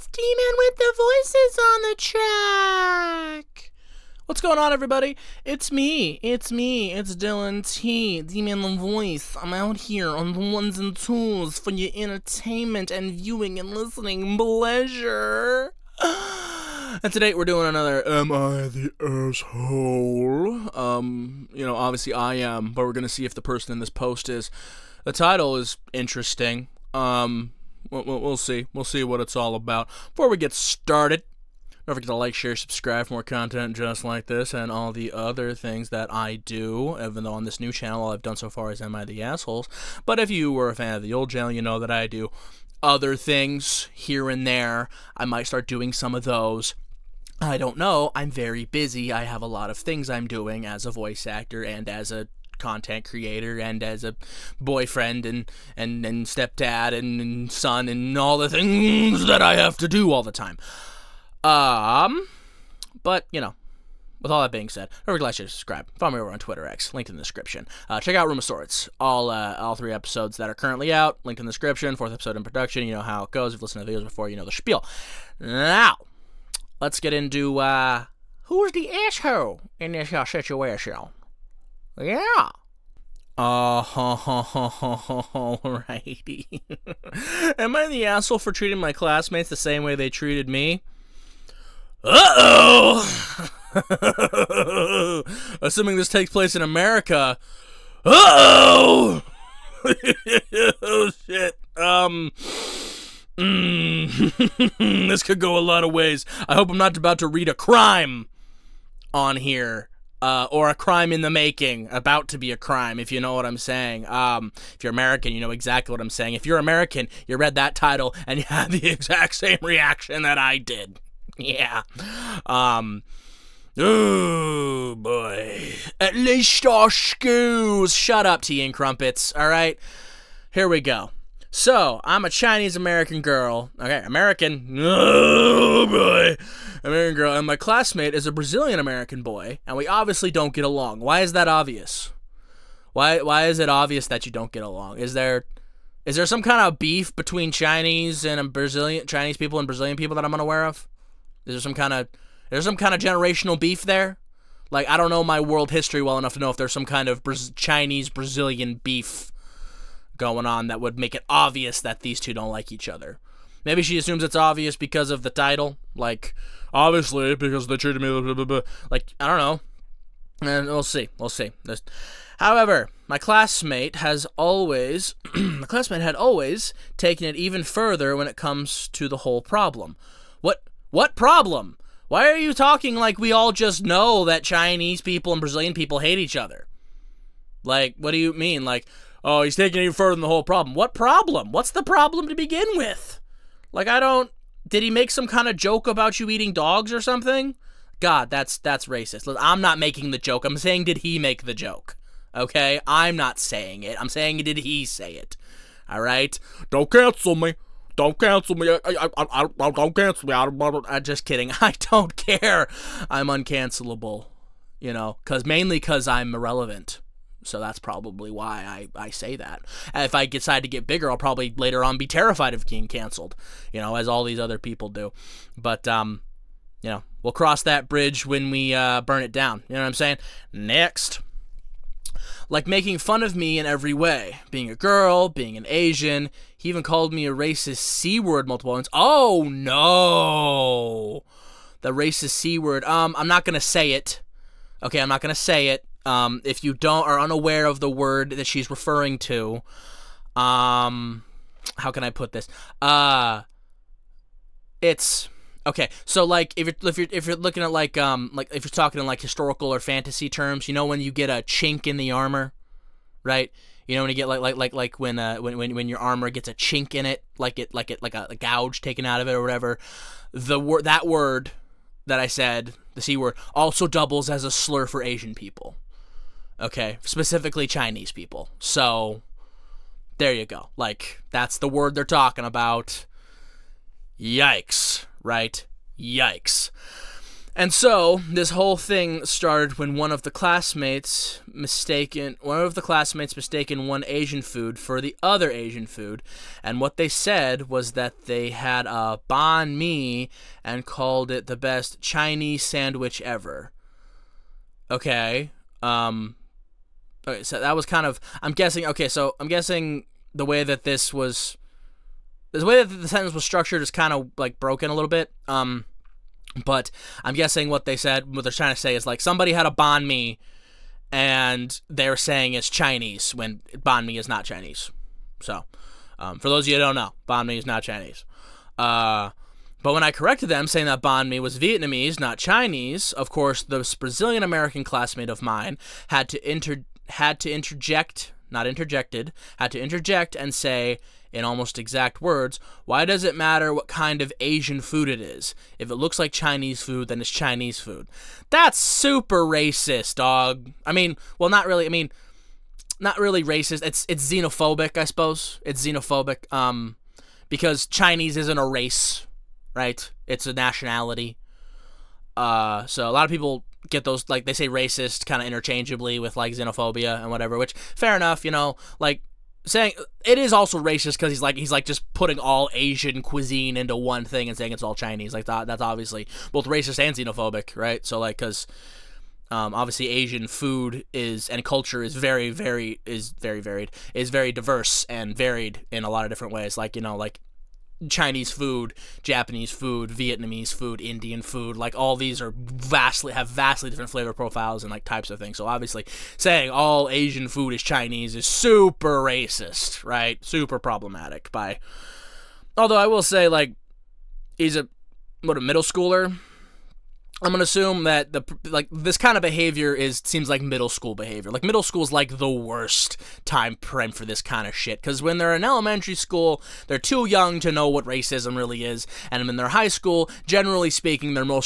it's D-Man with the voices on the track. What's going on, everybody? It's me, it's Dylan T, D-Man the voice. I'm out here on the ones and twos for your entertainment and viewing and listening pleasure. And today we're doing another Am I the Asshole? Obviously I am, but we're gonna see if the person in this post is. The title is interesting. We'll see. We'll see what it's all about. Before we get started, don't forget to like, share, subscribe for more content just like this and all the other things that I do, even though on this new channel all I've done so far is Am I the Assholes. But if you were a fan of the old channel, you know that I do other things here and there. I might start doing some of those. I don't know. I'm very busy. I have a lot of things I'm doing as a voice actor and as a content creator and as a boyfriend and stepdad and son and all the things that I have to do all the time. But, with all that being said, don't forget to subscribe. Follow me over on Twitter X, linked in the description. Check out Room of Swords. All 3 episodes that are currently out, linked in the description. 4th episode in production. You know how it goes. If you've listened to the videos before, you know the spiel. Now, let's get into, who's the asshole in this situation? Yeah. Alrighty. Am I the asshole for treating my classmates the same way they treated me? Uh-oh! Assuming this takes place in America. Uh-oh! Oh, shit. This could go a lot of ways. I hope I'm not about to read a crime on here. Or a crime in the making, about to be a crime, if you know what I'm saying. If you're American, you know exactly what I'm saying. If you're American, you read that title, and you had the exact same reaction that I did. Yeah. Oh, boy. At least our schools. Shut up, tea and crumpets, alright? Here we go. So, I'm a Chinese-American girl. Okay, American. Oh, boy. American girl. And my classmate is a Brazilian-American boy. And we obviously don't get along. Why is that obvious? Why is it obvious that you don't get along? Is there some kind of beef between Chinese people and Brazilian people that I'm unaware of? Is there some kind of generational beef there? Like, I don't know my world history well enough to know if there's some kind of Chinese-Brazilian beef going on that would make it obvious that these two don't like each other. Maybe she assumes it's obvious because of the title, like, obviously, because they treated me, blah, blah, blah. Like, I don't know, and we'll see. However, my classmate had always taken it even further when it comes to the whole problem. What problem? Why are you talking like we all just know that Chinese people and Brazilian people hate each other? Like, what do you mean? Like, oh, he's taking it even further than the whole problem. What problem? What's the problem to begin with? Like, did he make some kind of joke about you eating dogs or something? God, that's racist. Look, I'm not making the joke. I'm saying, did he make the joke? Okay? I'm not saying it. I'm saying, did he say it? All right? Don't cancel me. Don't cancel me. Don't cancel me. I'm just kidding. I don't care. I'm uncancelable. Mainly because I'm irrelevant. So that's probably why I say that. And if I decide to get bigger, I'll probably later on be terrified of being canceled, as all these other people do. But, we'll cross that bridge when we burn it down. You know what I'm saying? Next. Like making fun of me in every way. Being a girl, being an Asian. He even called me a racist C-word multiple times. Oh, no. The racist C-word. I'm not going to say it. Okay, I'm not going to say it. If you are unaware of the word that she's referring to, how can I put this? It's okay. So like, if you're looking at like if you're talking in like historical or fantasy terms, when you get a chink in the armor, right? When you get like when your armor gets a chink in it, like a gouge taken out of it or whatever. That word that I said, the C word, also doubles as a slur for Asian people. Okay, specifically Chinese people. So, there you go. Like, that's the word they're talking about. Yikes, right? Yikes. And so this whole thing started when one of the classmates mistaken one Asian food for the other Asian food, and what they said was that they had a banh mi and called it the best Chinese sandwich ever. Okay. Okay, so that was kind of, I'm guessing the way that the sentence was structured is kind of like broken a little bit. But I'm guessing what they're trying to say is like somebody had a banh mi and they're saying it's Chinese when banh mi is not Chinese. So, for those of you who don't know, banh mi is not Chinese. But when I corrected them, saying that banh mi was Vietnamese, not Chinese, of course, this Brazilian-American classmate of mine had to interject and say, in almost exact words, why does it matter what kind of Asian food it is? If it looks like Chinese food, then it's Chinese food. That's super racist, dog. I mean, well, not really. I mean, not really racist. It's xenophobic, I suppose. It's xenophobic, because Chinese isn't a race, right? It's a nationality. So a lot of people get those, like, they say racist kind of interchangeably with, like, xenophobia and whatever, which, fair enough, like, saying it is also racist because he's like just putting all Asian cuisine into one thing and saying it's all Chinese. Like, that's obviously both racist and xenophobic, right? So, like, because obviously Asian food and culture is very varied, is very diverse and varied in a lot of different ways. Like, like Chinese food, Japanese food, Vietnamese food, Indian food, like all these have vastly different flavor profiles and like types of things. So obviously saying all Asian food is Chinese is super racist, right? Super problematic. Although I will say, like, he's a middle schooler. I'm gonna assume that this kind of behavior seems like middle school behavior. Like, middle school is like the worst time frame for this kind of shit, because when they're in elementary school, they're too young to know what racism really is, and when they're high school, generally speaking, they're more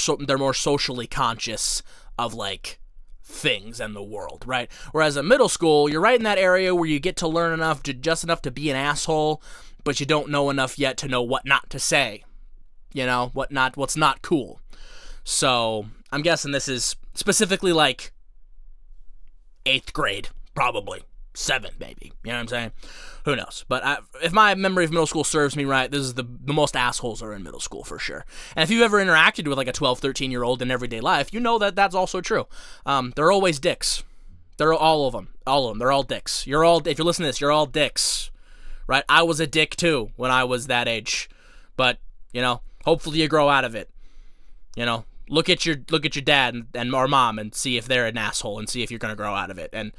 socially conscious of, like, things and the world, right? Whereas in middle school, you're right in that area where you get to learn just enough to be an asshole, but you don't know enough yet to know what not to say. What's not cool. So, I'm guessing this is specifically, like, 8th grade, probably. 7th, maybe. You know what I'm saying? Who knows? But if my memory of middle school serves me right, this is the most assholes are in middle school, for sure. And if you've ever interacted with, like, a 12, 13-year-old in everyday life, you know that that's also true. They're always dicks. They're all of them. They're all dicks. If you're listening to this, you're all dicks. Right? I was a dick, too, when I was that age. But, hopefully you grow out of it. Look at your dad and or mom and see if they're an asshole and see if you're going to grow out of it. And,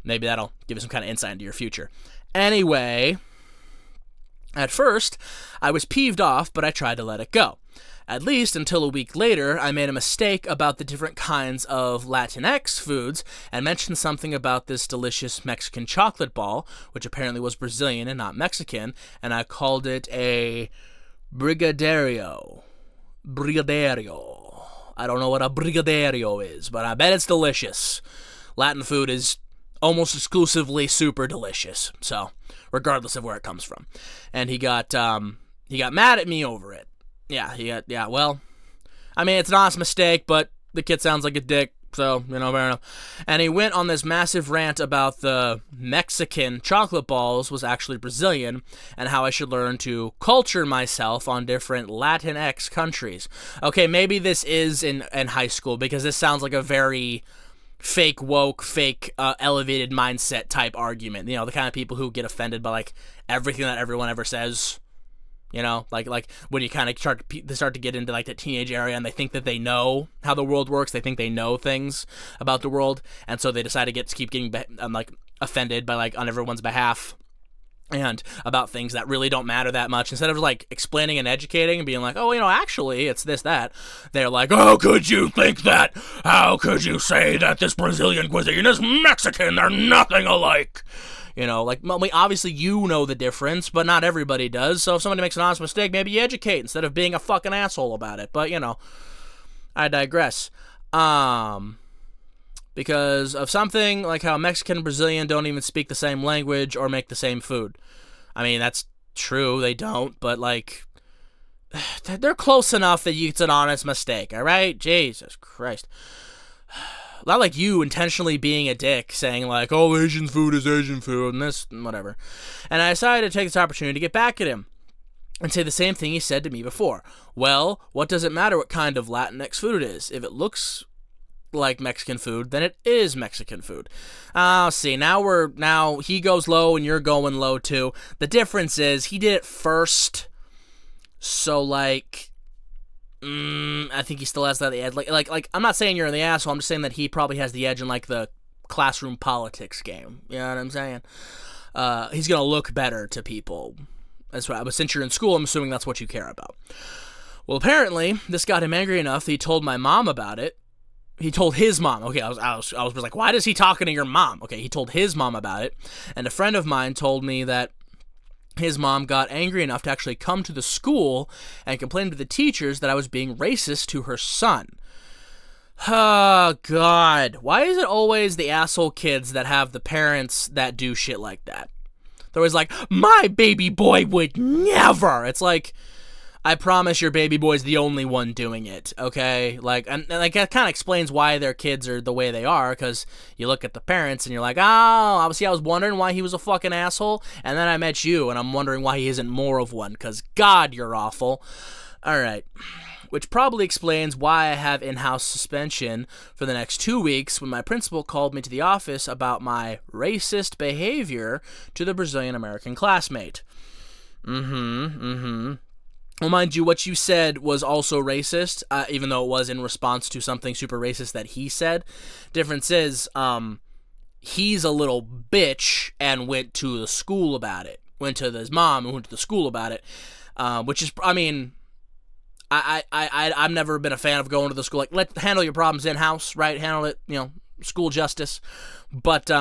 maybe that'll give you some kind of insight into your future. Anyway, at first, I was peeved off, but I tried to let it go. At least until a week later, I made a mistake about the different kinds of Latinx foods and mentioned something about this delicious Mexican chocolate ball, which apparently was Brazilian and not Mexican, and I called it a brigadeiro. I don't know what a brigadeiro is, but I bet it's delicious. Latin food is almost exclusively super delicious, so regardless of where it comes from. And he got mad at me over it. Well, I mean, it's an honest mistake, but the kid sounds like a dick, so, fair enough. And he went on this massive rant about the Mexican chocolate balls was actually Brazilian, and how I should learn to culture myself on different Latinx countries. Okay, maybe this is in high school, because this sounds like a very fake woke, fake elevated mindset type argument. The kind of people who get offended by, like, everything that everyone ever says. Like when you kind of start to get into, like, the teenage area and they think that they know how the world works. They think they know things about the world, and so they decide to keep getting offended by, like, on everyone's behalf and about things that really don't matter that much. Instead of, like, explaining and educating and being like, oh, actually it's this, that, they're like, how could you think that? How could you say that this Brazilian cuisine is Mexican? They're nothing alike. Obviously you know the difference, but not everybody does. So if somebody makes an honest mistake, maybe you educate instead of being a fucking asshole about it. But, I digress. Because of something like how Mexican and Brazilian don't even speak the same language or make the same food. I mean, that's true, they don't, but, like, they're close enough that it's an honest mistake, all right? Jesus Christ. Not like you intentionally being a dick, saying like, oh, Asian food is Asian food, and this, and whatever. And I decided to take this opportunity to get back at him and say the same thing he said to me before. Well, what does it matter what kind of Latinx food it is? If it looks like Mexican food, then it is Mexican food. See, now he goes low and you're going low too. The difference is he did it first, so like, I think he still has that edge. Like I'm not saying you're in the asshole. I'm just saying that he probably has the edge in like the classroom politics game. You know what I'm saying? He's gonna look better to people. That's right. But since you're in school, I'm assuming that's what you care about. Well, apparently this got him angry enough that he told my mom about it. He told his mom. Okay, I was like, why is he talking to your mom? Okay, he told his mom about it, and a friend of mine told me that his mom got angry enough to actually come to the school and complain to the teachers that I was being racist to her son. Oh, God. Why is it always the asshole kids that have the parents that do shit like that? They're always like, my baby boy would never. It's like, I promise your baby boy's the only one doing it, okay? Like, and like that kind of explains why their kids are the way they are, because you look at the parents and you're like, oh, obviously I was wondering why he was a fucking asshole, and then I met you, and I'm wondering why he isn't more of one, because God, you're awful. All right. Which probably explains why I have in-house suspension for the next 2 weeks when my principal called me to the office about my racist behavior to the Brazilian-American classmate. Well, mind you, what you said was also racist, even though it was in response to something super racist that he said. Difference is, he's a little bitch and went to the school about it. Went to his mom and went to the school about it, which is, I mean, I've never been a fan of going to the school. Like, handle your problems in-house, right? Handle it, school justice. But,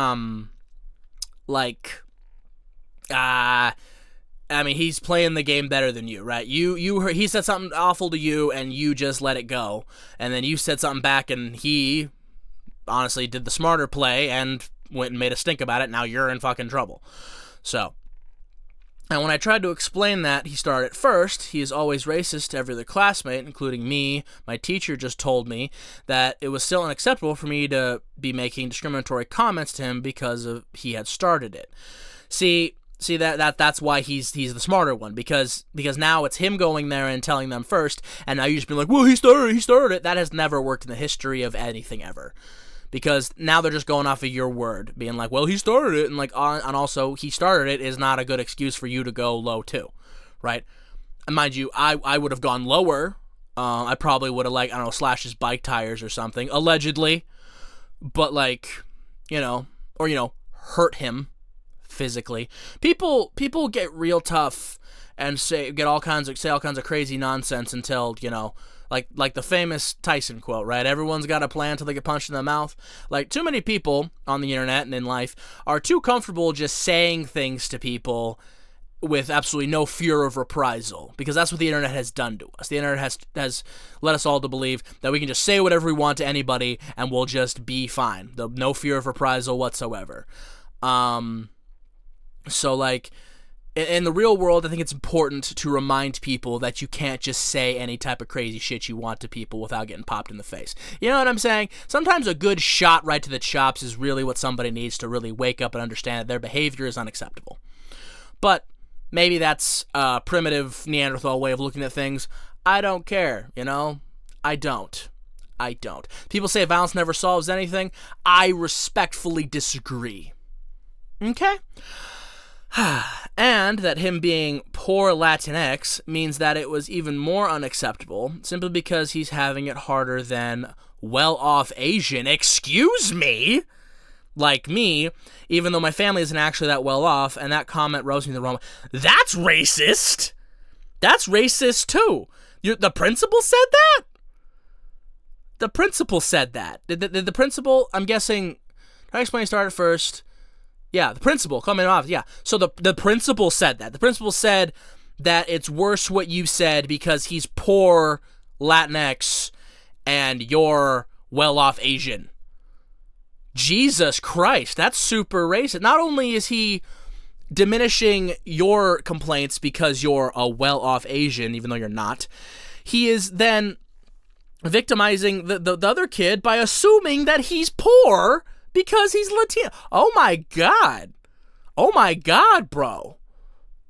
I mean, he's playing the game better than you, right? He said something awful to you, and you just let it go. And then you said something back, and he honestly did the smarter play and went and made a stink about it. Now you're in fucking trouble. So, and when I tried to explain that, he started at first. He is always racist to every other classmate, including me. My teacher just told me that it was still unacceptable for me to be making discriminatory comments to him because he had started it. See that's why he's the smarter one, because now it's him going there and telling them first, and now you just be like, well, he started it. That has never worked in the history of anything ever, because now they're just going off of your word, being like, well, he started it, and like, and also he started it is not a good excuse for you to go low too, right? And mind you, I would have gone lower. I probably would have, like, I don't know, slashed his bike tires or something, allegedly, but like, or hurt him physically. People get real tough and say all kinds of crazy nonsense until, like the famous Tyson quote, right? Everyone's got a plan till they get punched in the mouth. Like, too many people on the internet and in life are too comfortable just saying things to people with absolutely no fear of reprisal, because that's what the internet has done to us. The internet has led us all to believe that we can just say whatever we want to anybody and we'll just be fine. No fear of reprisal whatsoever. So, like, in the real world, I think it's important to remind people that you can't just say any type of crazy shit you want to people without getting popped in the face. You know what I'm saying? Sometimes a good shot right to the chops is really what somebody needs to really wake up and understand that their behavior is unacceptable. But maybe that's a primitive Neanderthal way of looking at things. I don't care, I don't. People say violence never solves anything. I respectfully disagree. Okay? And that him being poor Latinx means that it was even more unacceptable simply because he's having it harder than well-off Asian, excuse me, like me, even though my family isn't actually that well-off, and that comment rose me the wrong way. That's racist! That's racist, too! The principal said that? The principal said that. Did the principal, I'm guessing, try to explain started first. Yeah, the principal coming off. Yeah. So the principal said that. The principal said that it's worse what you said because he's poor Latinx and you're well-off Asian. Jesus Christ, that's super racist. Not only is he diminishing your complaints because you're a well-off Asian, even though you're not. He is then victimizing the other kid by assuming that he's poor because he's Latino. Oh my God. Oh my God, bro.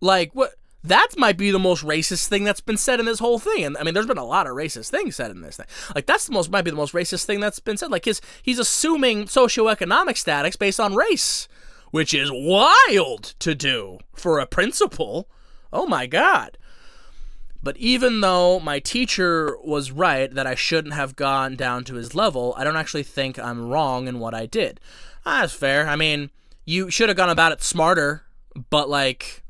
Like, what? That might be the most racist thing that's been said in this whole thing. And I mean, there's been a lot of racist things said in this thing. Like, might be the most racist thing that's been said. Like, he's assuming socioeconomic status based on race, which is wild to do for a principal. Oh my God. But even though my teacher was right that I shouldn't have gone down to his level, I don't actually think I'm wrong in what I did. That's fair. I mean, you should have gone about it smarter, but like,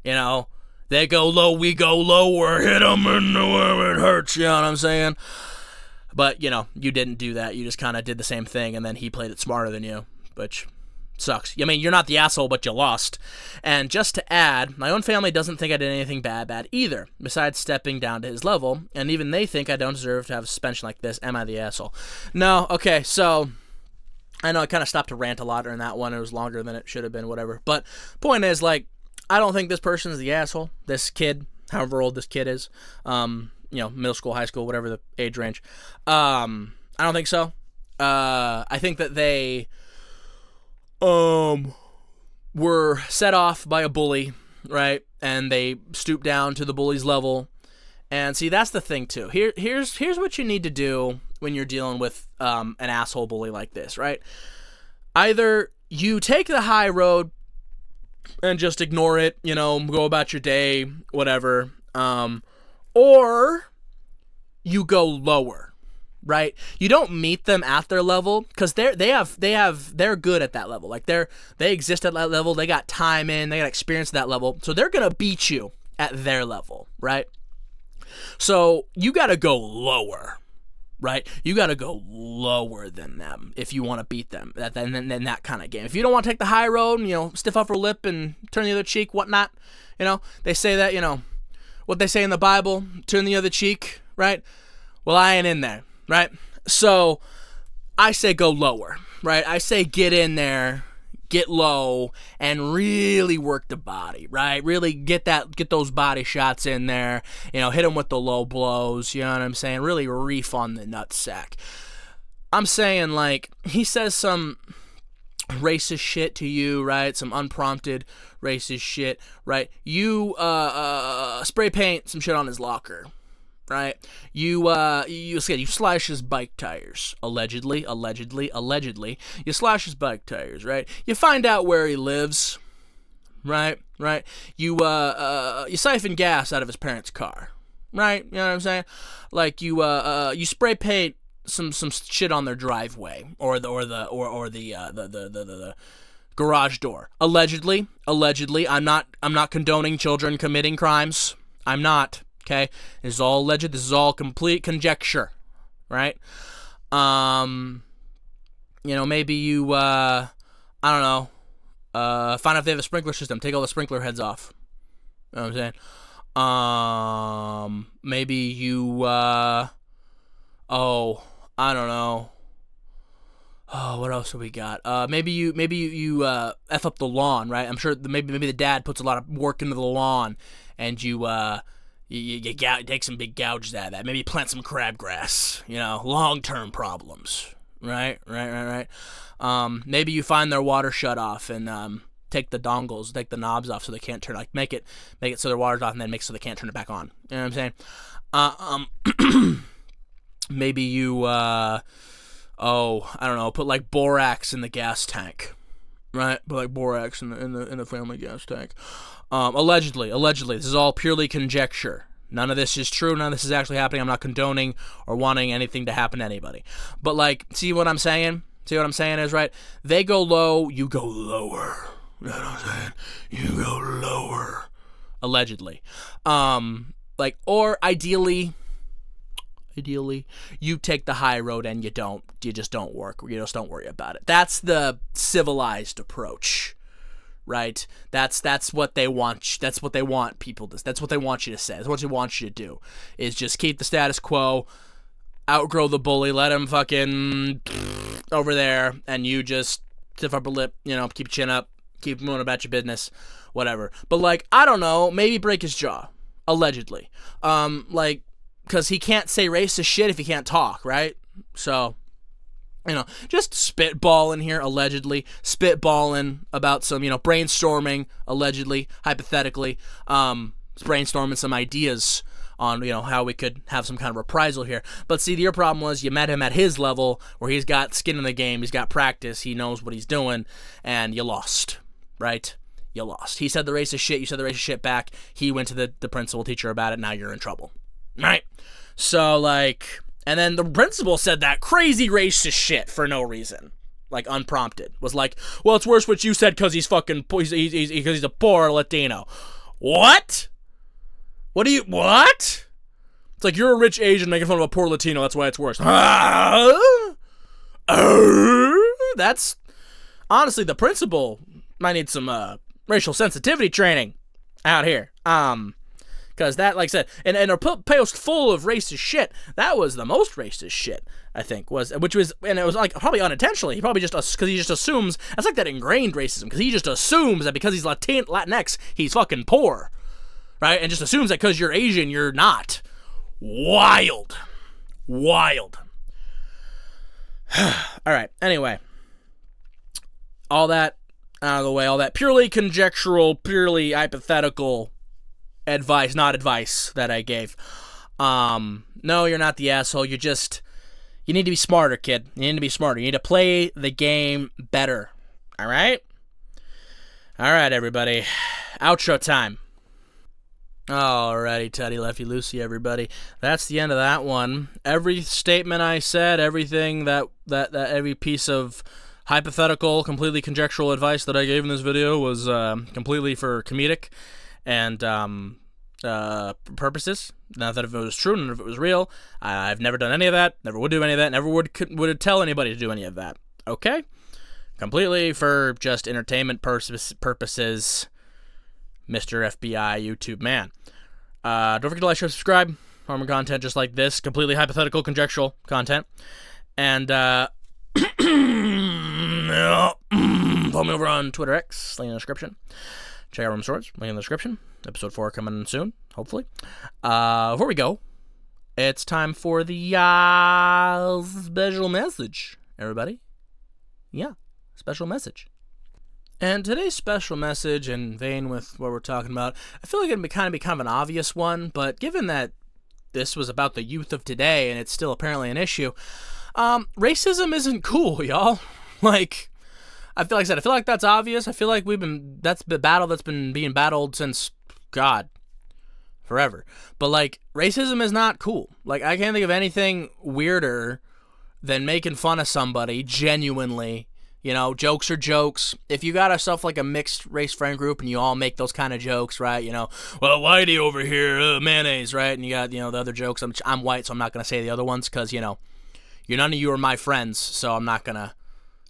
you know, they go low, we go lower, hit them in the where it hurts, you know what I'm saying? But, you know, you didn't do that. You just kind of did the same thing, and then he played it smarter than you, which sucks. I mean, you're not the asshole, but you lost. And just to add, my own family doesn't think I did anything bad either, besides stepping down to his level, and even they think I don't deserve to have a suspension like this. Am I the asshole? No, okay, so I know I kind of stopped to rant a lot during that one. It was longer than it should have been, whatever. But point is, like, I don't think this person is the asshole. This kid, however old this kid is, you know, middle school, high school, whatever the age range. I don't think so. I think that they were set off by a bully, right? And they stooped down to the bully's level. And see, that's the thing too. Here's what you need to do when you're dealing with an asshole bully like this, right? Either you take the high road and just ignore it, you know, go about your day, whatever, or you go lower, right? You don't meet them at their level because they're good at that level. Like they exist at that level. They got time in, they got experience at that level, so they're gonna beat you at their level, right? So you gotta go lower, right? You got to go lower than them if you want to beat them. Then that kind of game. If you don't want to take the high road and, you know, stiff upper lip and turn the other cheek, whatnot, you know, they say that, you know, what they say in the Bible, turn the other cheek, right? Well, I ain't in there, right? So I say go lower, right? I say get in there, get low, and really work the body, right? Really get those body shots in there, you know, hit them with the low blows, you know what I'm saying? Really reef on the nutsack. I'm saying, like, he says some racist shit to you, right? Some unprompted racist shit, right? You spray paint some shit on his locker, right? You slash his bike tires, allegedly. You slash his bike tires, right? You find out where he lives, right? You siphon gas out of his parents' car, right? You know what I'm saying? Like you spray paint some shit on their driveway or the garage door. Allegedly. I'm not condoning children committing crimes. I'm not. Okay, this is all alleged. This is all complete conjecture, right? You know, maybe you, I don't know, find out if they have a sprinkler system. Take all the sprinkler heads off. You know what I'm saying? Maybe you, I don't know. Oh, what else have we got? Maybe you F up the lawn, right? I'm sure maybe the dad puts a lot of work into the lawn, and you take some big gouges out of that. Maybe plant some crabgrass, you know, long-term problems, right? Maybe you find their water shut off and take the knobs off so they can't turn, like make it so their water's off and then make it so they can't turn it back on. You know what I'm saying? Maybe you, I don't know, put like borax in the gas tank, right? Put like borax in the family gas tank. Allegedly, this is all purely conjecture. None of this is true. None of this is actually happening. I'm not condoning or wanting anything to happen to anybody. But, like, see what I'm saying? See what I'm saying is, right? They go low, you go lower. You know what I'm saying? You go lower. Allegedly. Or ideally, you take the high road and you just don't work. You just don't worry about it. That's the civilized approach. Right? That's what they want. That's what they want people to. That's what they want you to say. That's what they want you to do. Is just keep the status quo, outgrow the bully, let him fucking over there, and you just stiff upper lip. You know, keep your chin up, keep moving about your business, whatever. But, like, I don't know, maybe break his jaw, allegedly. Like, because he can't say racist shit if he can't talk, right? So, you know, just spitballing here, allegedly. Spitballing about some, you know, brainstorming, allegedly, hypothetically. Brainstorming some ideas on, you know, how we could have some kind of reprisal here. But see, your problem was you met him at his level where he's got skin in the game, he's got practice, he knows what he's doing, and you lost, right? You lost. He said the racist shit, you said the racist shit back, he went to the principal teacher about it, now you're in trouble, right? So, like, and then the principal said that crazy racist shit for no reason. Like, unprompted. Was like, well, it's worse what you said because he's fucking, because he's a poor Latino. What? What? It's like, you're a rich Asian making fun of a poor Latino, that's why it's worse. That's, honestly, the principal might need some, racial sensitivity training out here. Because that, like I said, and a post full of racist shit, that was the most racist shit, I think, and it was, like, probably unintentionally. He probably just, because he just assumes, that's like that ingrained racism, because he just assumes that because he's Latinx, he's fucking poor. Right? And just assumes that because you're Asian, you're not. Wild. All right. Anyway. All that out of the way. All that purely conjectural, purely hypothetical advice, not advice, that I gave. No, you're not the asshole. You need to be smarter, kid. You need to be smarter. You need to play the game better. All right? All right, everybody. Outro time. Alrighty, Teddy, Lefty, Lucy, everybody. That's the end of that one. Every statement I said, everything that every piece of hypothetical, completely conjectural advice that I gave in this video was completely for comedic and purposes. Not that if it was true, none of it was real. I've never done any of that. Never would do any of that. Never would tell anybody to do any of that. Okay? Completely for just entertainment purposes. Mr. FBI YouTube man. Don't forget to like, share, subscribe. For more content just like this. Completely hypothetical, conjectural content. And, follow me over on Twitter X, link in the description. Check out Room Swords, link in the description. Episode 4 coming soon, hopefully. Before we go, it's time for the special message, everybody. Yeah, special message. And today's special message, in vein with what we're talking about, I feel like it'd be kind of an obvious one, but given that this was about the youth of today and it's still apparently an issue, racism isn't cool, y'all. Like, I feel like that's obvious. I feel like that's the battle that's been being battled since, God, forever. But, like, racism is not cool. Like, I can't think of anything weirder than making fun of somebody genuinely. You know, jokes are jokes. If you got yourself like a mixed race friend group and you all make those kind of jokes, right? You know, well, whitey over here, mayonnaise, right? And you got, you know, the other jokes. I'm white, so I'm not going to say the other ones because, you know, none of you are my friends, so I'm not going to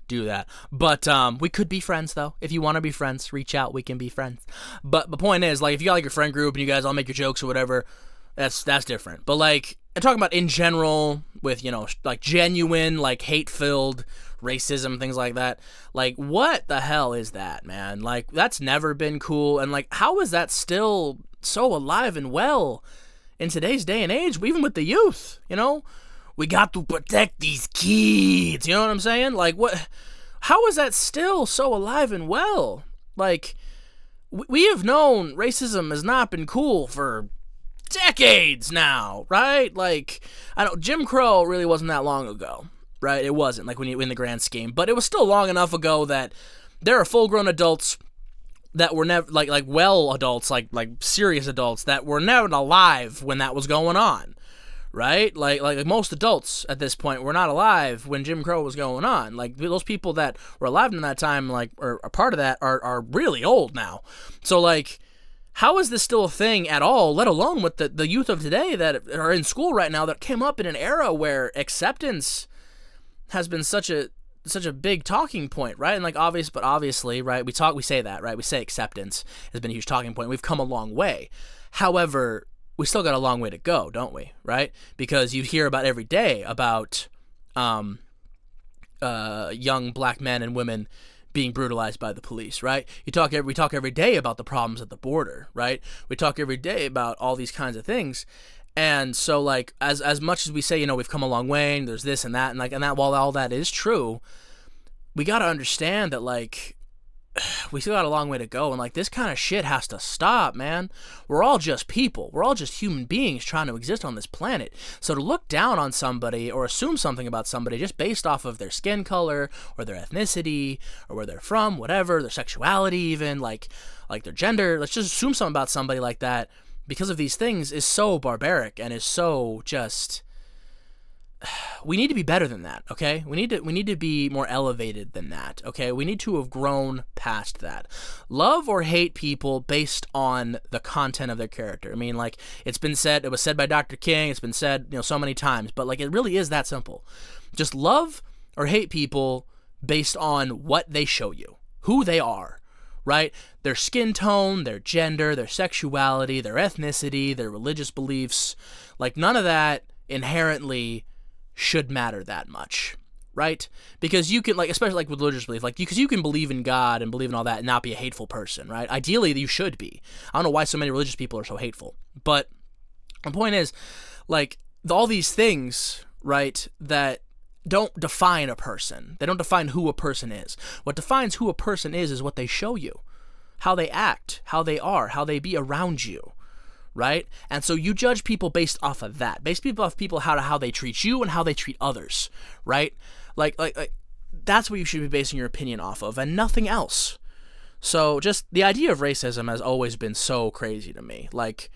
do that. But we could be friends, though. If you want to be friends, reach out. We can be friends. But the point is, like, if you got like your friend group and you guys all make your jokes or whatever, that's different. But, like, I'm talking about in general with, you know, like genuine, like hate-filled racism, things like that. Like, what the hell is that, man? Like, that's never been cool. And, like, how is that still so alive and well in today's day and age, even with the youth, you know? We got to protect these kids, you know what I'm saying? Like, what? How is that still so alive and well? Like, we have known racism has not been cool for decades now, right? Like, I don't, Jim Crow really wasn't that long ago, right? It wasn't, like, when you in the grand scheme, but it was still long enough ago that there are full-grown adults that were never, like well adults, like serious adults that were never alive when that was going on, right? Like most adults at this point were not alive when Jim Crow was going on. Like, those people that were alive in that time, like, or a part of that, are really old now. So, like, how is this still a thing at all, let alone with the youth of today that are in school right now that came up in an era where acceptance has been such a big talking point, right? And, like, obviously, right, we say that, right? We say acceptance has been a huge talking point. We've come a long way. However, we still got a long way to go, don't we, right? Because you hear about every day about young black men and women being brutalized by the police, right? We talk every day about the problems at the border, right? We talk every day about all these kinds of things. And so, like, as much as we say, we've come a long way, and there's this and that, and that, while all that is true, we got to understand that, like, we still got a long way to go, and, like, this kind of shit has to stop, man. We're all just people. We're all just human beings trying to exist on this planet. So to look down on somebody or assume something about somebody just based off of their skin color or their ethnicity or where they're from, whatever, their sexuality even, like their gender, let's just assume something about somebody like that because of these things is so barbaric and is so just... We need to be better than that, okay? We need to be more elevated than that, okay? We need to have grown past that. Love or hate people based on the content of their character. I mean, like, it was said by Dr. King, it's been said, so many times, but, like, it really is that simple. Just love or hate people based on what they show you, who they are, right? Their skin tone, their gender, their sexuality, their ethnicity, their religious beliefs. Like, none of that inherently should matter that much, right? Because you can, like, especially like with religious belief, like, because you can believe in God and believe in all that and not be a hateful person, right? Ideally, you should be. I don't know why so many religious people are so hateful, but the point is, like, all these things, right, that don't define a person. They don't define who a person is. What defines who a person is what they show you, how they act, how they are, how they be around you. Right? And so you judge people based off of that. Based off people how they treat you and how they treat others. Right? Like that's what you should be basing your opinion off of and nothing else. So just the idea of racism has always been so crazy to me. Like,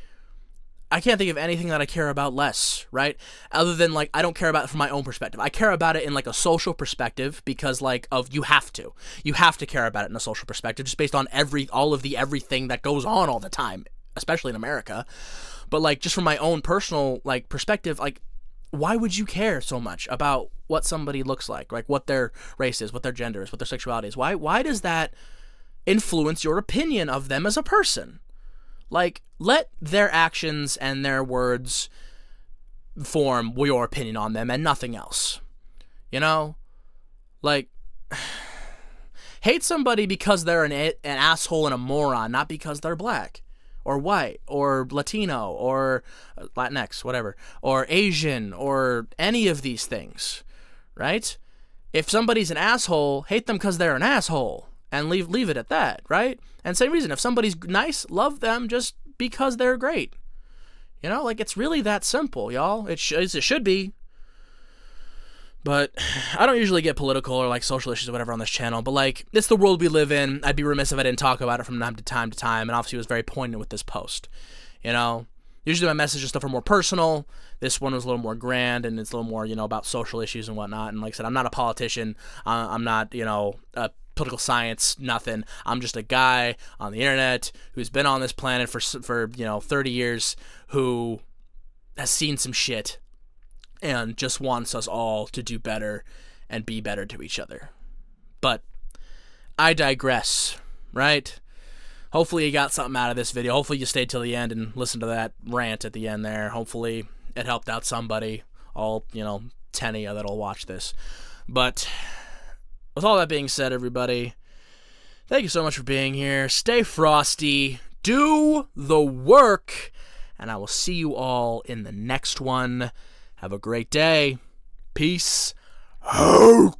I can't think of anything that I care about less, right? Other than, like, I don't care about it from my own perspective. I care about it in, like, a social perspective because, like, you have to. You have to care about it in a social perspective just based on everything that goes on all the time, especially in America. But, like, just from my own personal, like, perspective, like, why would you care so much about what somebody looks like what their race is, what their gender is, what their sexuality is? Why does that influence your opinion of them as a person? Like, let their actions and their words form your opinion on them and nothing else. Like, hate somebody because they're an asshole and a moron, not because they're black or white or Latino or Latinx, whatever, or Asian or any of these things, right? If somebody's an asshole, hate them because they're an asshole and leave it at that, right? And same reason, if somebody's nice, love them just because they're great. Like, it's really that simple, y'all. It should be. But I don't usually get political or, like, social issues or whatever on this channel, but, like, it's the world we live in. I'd be remiss if I didn't talk about it from time to time, and obviously it was very poignant with this post, Usually my message and stuff are more personal. This one was a little more grand, and it's a little more, about social issues and whatnot. And like I said, I'm not a politician. I'm not, a political science, nothing. I'm just a guy on the internet who's been on this planet for 30 years, who has seen some shit and just wants us all to do better and be better to each other. But I digress, right? Hopefully you got something out of this video. Hopefully you stayed till the end and listened to that rant at the end there. Hopefully it helped out somebody, all, 10 of you that'll watch this. But with all that being said, everybody, thank you so much for being here. Stay frosty. Do the work. And I will see you all in the next one. Have a great day. Peace out.